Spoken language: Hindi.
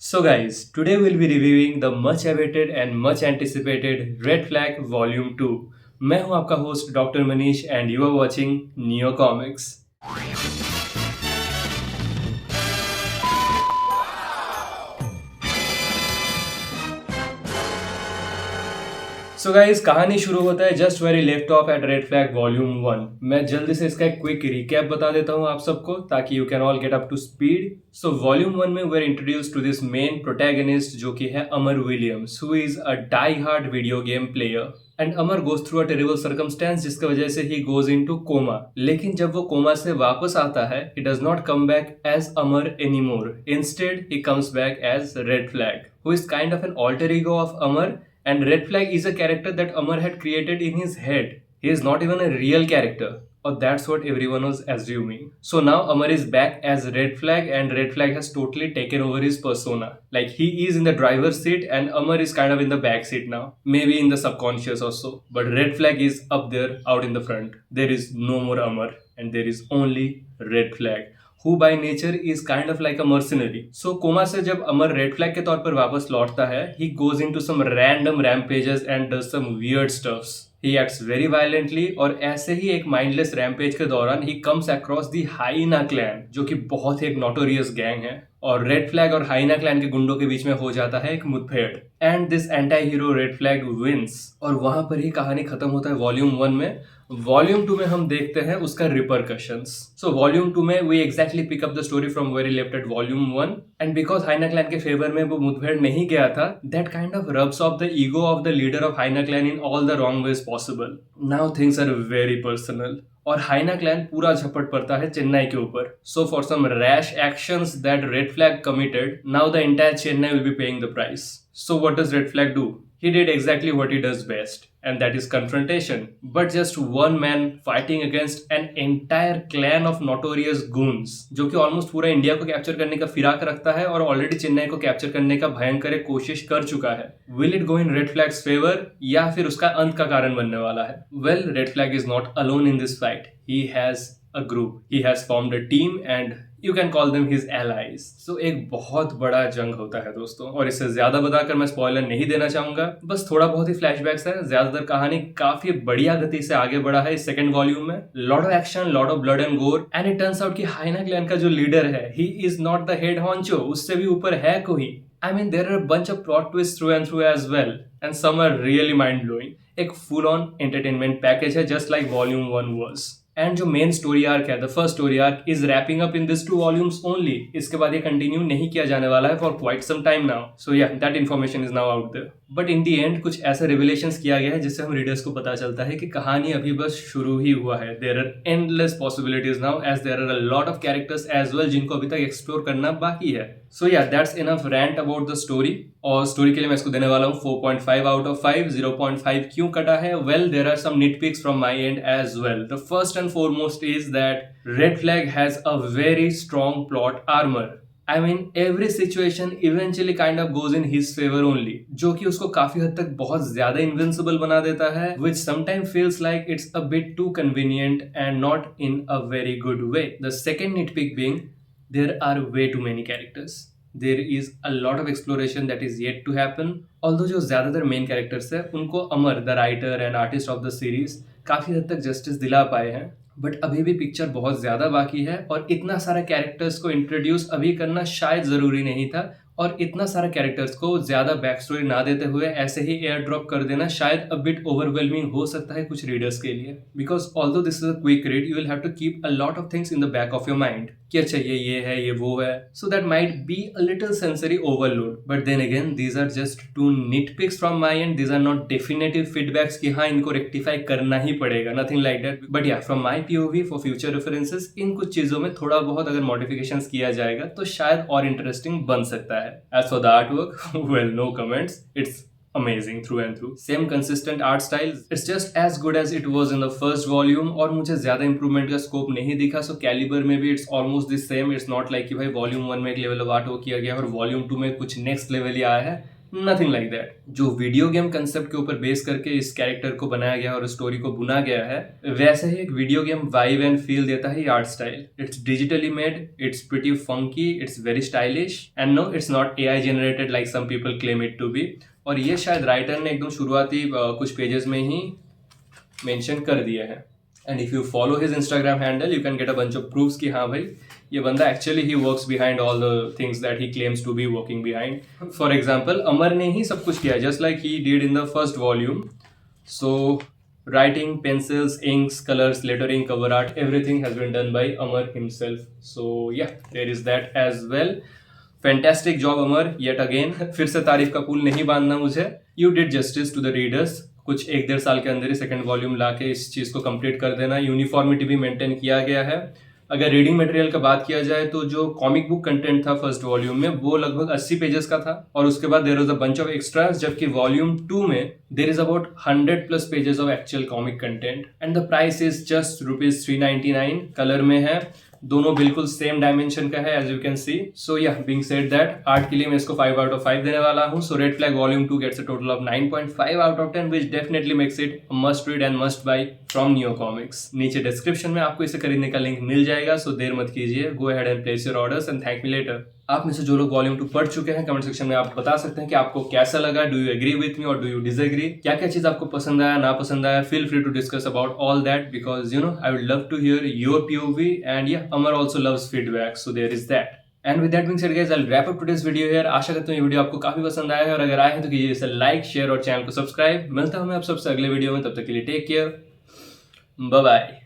So guys, today we'll be reviewing the much awaited and much anticipated Red Flag Volume 2. मैं हूं आपका host doctor Manish and you are watching Neo Comics. So guys, कहानी शुरू होता है just very left off at Red Flag volume 1। मैं जल्दी से इसका एक क्विक रिकैप बता देता हूँ आप सबको ताकि you can all get up to speed. So volume 1 में we are introduced to this main protagonist जो कि है Amar Williams, who is a die hard video game player. And Amar goes through a terrible circumstance जिसकी वजह से ही गोज इनटू कोमा। लेकिन जब वो कोमा से वापस आता है, he does not come back as Amar anymore. Instead he comes back as Red Flag, who is kind of an alter ego of Amar. And Red Flag is a character that Amar had created in his head. He is not even a real character. Or that's what everyone was assuming. So now Amar is back as Red Flag and Red Flag has totally taken over his persona. Like he is in the driver's seat and Amar is kind of in the back seat now. Maybe in the subconscious also. But Red Flag is up there out in the front. There is no more Amar and there is only Red Flag. Who by nature is kind of like a mercenary. So coma से जब अमर रेड फ्लैग के तौर पर वापस लौटता है, he goes into some random rampages and does some weird stuffs. He acts very violently और ऐसे ही एक माइंडलेस रैम्पेज के दौरान he comes across the hyena clan जो कि बहुत ही एक नोटोरियस गैंग है और रेड फ्लैग और हाइना क्लैन के गुंडों के बीच में हो जाता है एक मुठभेड़ and this anti hero Red Flag wins और वहां पर ही कहानी खत्म होता है वॉल्यूम 1 में। वॉल्यूम 2 में हम देखते हैं उसका रिपरकशंस। सो वॉल्यूम 2 में we exactly pick up the story from very left at volume 1 and because hyena clan के फेवर में वो मुठभेड़ नहीं गया था, that kind of rubs off the ego of the leader of hyena clan in all the wrong ways possible. Now things are very personal और हाइना क्लैन पूरा झपट पड़ता है चेन्नई के ऊपर। So for some rash actions that Red Flag committed, now the entire Chennai will be paying the price. So what does Red Flag do? He did exactly what he does best, and that is confrontation. But just one man fighting against an entire clan of notorious goons, जो कि ऑलमोस्ट पूरा इंडिया को कैप्चर करने का फिराक रखता है और ऑलरेडी चेन्नई को कैप्चर करने का भयंकर एक कोशिश कर चुका है। Will it go in Red Flag's favor या फिर उसका अंत का कारण बनने वाला है? Well, Red Flag is not alone in this fight. He has a group. He has formed a team and you can call them his allies. सो एक बहुत बड़ा जंग होता है दोस्तों और इससे ज्यादा बताकर मैं स्पॉइलर नहीं देना चाहूंगा, बस थोड़ा बहुत ही फ्लैशबैक्स है। ज्यादातर कहानी काफी बढ़िया गति से आगे बढ़ा है इस सेकंड वॉल्यूम में। Lot of action, lot of blood and gore and it turns out कि हाइना क्लैन का जो लीडर है, he is not the head honcho, उससे भी ऊपर है कोई। I mean, there are a bunch of plot twists through and through as well, and some are really mind blowing. एक full on entertainment package है, just like Volume 1 was. And जो मेन स्टोरी आर्क है, the first story arc is wrapping up in this 2 volumes only. इसके बाद ये कंटिन्यू नहीं किया जाने वाला है for quite some time now. So yeah that information is now out there. But in the end कुछ ऐसे रिविलेशंस किया गया है जिससे हम रीडर्स को पता चलता है कि कहानी अभी बस शुरू ही हुआ है। There are endless possibilities now as there are a lot of characters as well जिनको अभी तक एक्सप्लोर करना बाकी है। So yeah that's enough rant about the story. और स्टोरी के लिए मैं इसको देने वाला हूँ 4.5 आउट ऑफ 5। 0.5 क्यों कटा है? Well, there are some nitpicks from my end as well. The first and foremost is that Red Flag has a very strong plot armour. I mean, every situation eventually kind of goes in his favor only, जो कि उसको काफी हद तक बहुत ज्यादा invincible बना देता है, which sometimes feels like it's a bit too convenient and not in a very good way. The second nitpick being, there are way too many characters. There is a lot of exploration that is yet to happen. Although जो ज्यादातर main characters है, उनको अमर, the writer and artist of the series, काफी हद तक justice दिला पाए हैं, बट अभी भी पिक्चर बहुत ज्यादा बाकी है और इतना सारा कैरेक्टर्स को इंट्रोड्यूस अभी करना शायद जरूरी नहीं था और इतना सारा कैरेक्टर्स को ज्यादा बैक स्टोरी ना देते हुए ऐसे ही एयर ड्रॉप कर देना शायद अ बिट ओवरवेलमिंग हो सकता है कुछ रीडर्स के लिए। Because although this is a quick read, you will have to keep a lot of things in the back of your mind कि अच्छा ये है, ये वो है। So that might be a little sensory overload, but then again these are just 2 nitpicks from my end. These are not definitive feedbacks कि हाँ इनको रेक्टिफाई करना ही पड़ेगा, nothing like that. But yeah from my POV for future references, इन कुछ चीजों में थोड़ा बहुत अगर मॉडिफिकेशन किया जाएगा तो शायद और इंटरेस्टिंग बन सकता है। As for the artwork, well, no comments. It's amazing through and through. Same consistent art style. It's just as good as it was in the first volume और मुझे ज्यादा इंप्रूवमेंट का स्कोप नहीं दिखा। सो कैलिबर में भी it's almost the same. It's not like कि भाई वॉल्यूम 1 में एक लेवल ऑफ आर्ट वो किया गया और वॉल्यूम 2 में कुछ नेक्स्ट लेवल ही आया है। Nothing like that. जो वीडियो गेम कंसेप्ट के ऊपर बेस करके इस कैरेक्टर को बनाया गया और स्टोरी को बुना गया है, वैसे ही एक video game vibe and feel देता है art style. It's digitally made, it's pretty funky, it's very stylish and no it's not AI generated like some people claim it to be. और ये शायद राइटर ने एकदम शुरुआती कुछ पेजेस में ही मेंशन कर दिया है। And if you follow his Instagram handle you can get a bunch of proofs कि हाँ भाई ये बंदा actually he works behind all the things that he claims to be working behind. For example Amar ने ही सब कुछ किया just like he did in the first volume. So writing, pencils, inks, colors, lettering, cover art, everything has been done by Amar himself. So yeah, there is that as well. Fantastic job Amar, yet again. फिर से तारीफ का पुल नहीं बांधना मुझे। You did justice to the readers. कुछ 1-1.5 साल के अंदर ही सेकंड वॉल्यूम लाके इस चीज़ को कंप्लीट कर देना। यूनिफॉर्मिटी भी मेंटेन किया गया है। अगर रीडिंग मटेरियल का बात किया जाए तो जो कॉमिक बुक कंटेंट था फर्स्ट वॉल्यूम में वो लगभग 80 पेजेस का था और उसके बाद there was a bunch of extras, जबकि वॉल्यूम 2 में there is about 100+ pages of actual comic content and the price is just ₹399। Colour में है, दोनों बिल्कुल सेम डायमेंशन का है as you can see. So yeah being said that art के लिए मैं इसको 5 आउट ऑफ 5 देने वाला हूँ। So Red Flag volume 2 gets a total of 9.5 out of 10 which definitely makes it a must read and must buy from Neo Comics. नीचे डिस्क्रिप्शन में आपको इसे खरीदने का लिंक मिल जाएगा, सो देर मत कीजिए, go ahead and place your orders and thank me later. आप में से जो लोग वॉल्यूम 2 पढ़ चुके हैं कमेंट सेक्शन में आप बता सकते हैं कि आपको कैसा लगा। Do you agree with me और डू यू डिसएग्री? क्या क्या चीज आपको पसंद आया, ना पसंद आया? Feel free to discuss about all that because you know I would love to hear your POV and yeah Amar also loves feedback, so there is that. And with that being said guys I will wrap up today's video here. आशा करता हूं ये वीडियो आपको काफी पसंद आया है और अगर आया है तो कीजिए इसे लाइक, शेयर और चैनल को सब्सक्राइब। मिलता हूं मैं आप सबसे अगले वीडियो में, तब तक के लिए टेक केयर, बाय बाय।